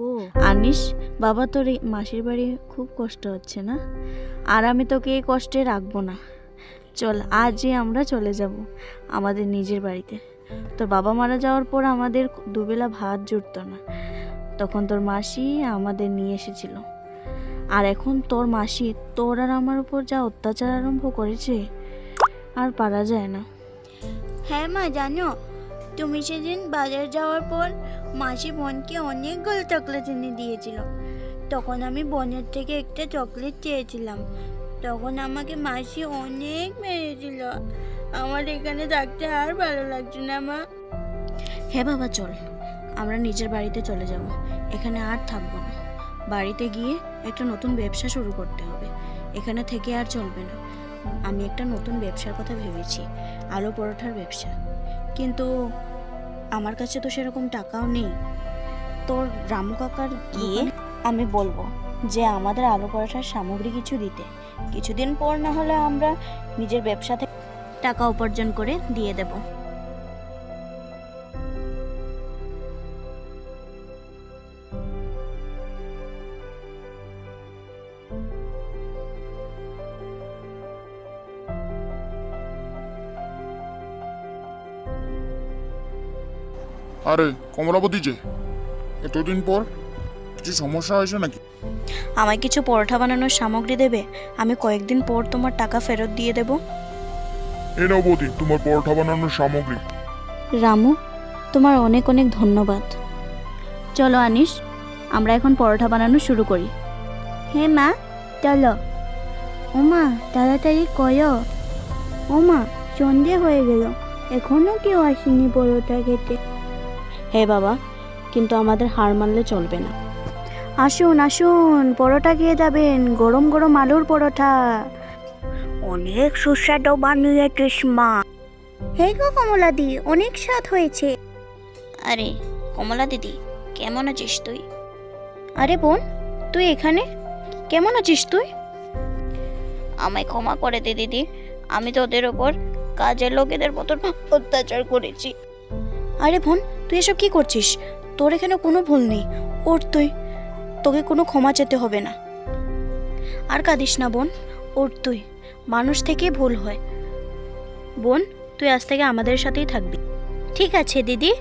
গো। আনিস, বাবা তোর এই মাসির বাড়ি খুব কষ্ট হচ্ছে না? আর আমি তোকে এই কষ্টে রাখবো না। চল, আজই আমরা চলে যাব আমাদের নিজের বাড়িতে। তোর বাবা মারা যাওয়ার পর আমাদের দুবেলা ভাত জুটতো না, তখন তোর মাসি আমাদের নিয়ে এসেছিল। আর এখন তোর মাসি তোর আর আমার উপর যা অত্যাচার আরম্ভ করেছে, আর পারা যায় না। হ্যাঁ মা, জানো তুমি সেদিন বাজার যাওয়ার পর মাসি বোনকে অনেকগুলো চকলেট এনে দিয়েছিল। তখন আমি বোনের থেকে একটা চকলেট চেয়েছিলাম, তখন আমাকে মাসি অনেক মেরেছিল। আমার এখানে থাকতে আর ভালো লাগছে না মা। হ্যাঁ বাবা, চল আমরা নিজের বাড়িতে চলে যাব। এখানে আর থাকবো না। বাড়িতে গিয়ে একটা নতুন ব্যবসা শুরু করতে হবে। এখানে থেকে আর চলবে না। আমি একটা নতুন ব্যবসার কথা ভেবেছি, আলু পরোটার ব্যবসা। কিন্তু আমার কাছে তো সেরকম টাকাও নেই। তোর রামু কাকার গিয়ে আমি বলবো যে আমাদের আলু পরোটার সামগ্রী কিছু দিতে। কিছুদিন পর না হলে আমরা নিজের ব্যবসা থেকে টাকা উপার্জন করে দিয়ে দেব। আরে কমলাবতী, যে এতদিন পর কিছু সমস্যা হয়েছে নাকি? আমায় কিছু পরোটা বানানোর সামগ্রী দেবে? আমি কয়েকদিন পর তোমার টাকা ফেরত দিয়ে দেব। এ নাও বৌদি, তোমার পরোটা বানানোর সামগ্রী। রামু, তোমার অনেক অনেক ধন্যবাদ। চলো আনিস, আমরা এখন পরোটা বানানো শুরু করি। হ্যাঁ মা, চলো। ও মা, তাড়াতাড়ি করো। ও মা, সন্ধে হয়ে গেল, এখনো কেউ আসেনি পরোটা খেতে। হ্যাঁ বাবা, কিন্তু আমাদের হার মানলে চলবে না। আসুন আসুন, পরোটা খেয়ে যাবেন, গরম গরম আলুর পরোটা। অনেক সুস্বাদু বানিয়েছিস মা। হে গো কমলা দি, অনেক স্বাদ হয়েছে। আরে কমলা দিদি, কেমন আছিস তুই? আরে বোন, তুই এখানে? কেমন আছিস তুই? আমায় ক্ষমা করে দে দিদি, আমি তোদের ওপর কাজের লোকেদের মতন অত্যাচার করেছি। আরে বোন, তুই এসব কি করছিস? তোর এখানে কোনো ভুল নেই। ওর তোকে কোনো ক্ষমা চেতে হবে না। আর কাঁদিস না বোন, ওর তুই মানুষ থেকে ভুল হয়। বোন, তুই আজ থেকে আমাদের সাথেই থাকবি। ঠিক আছে দিদি।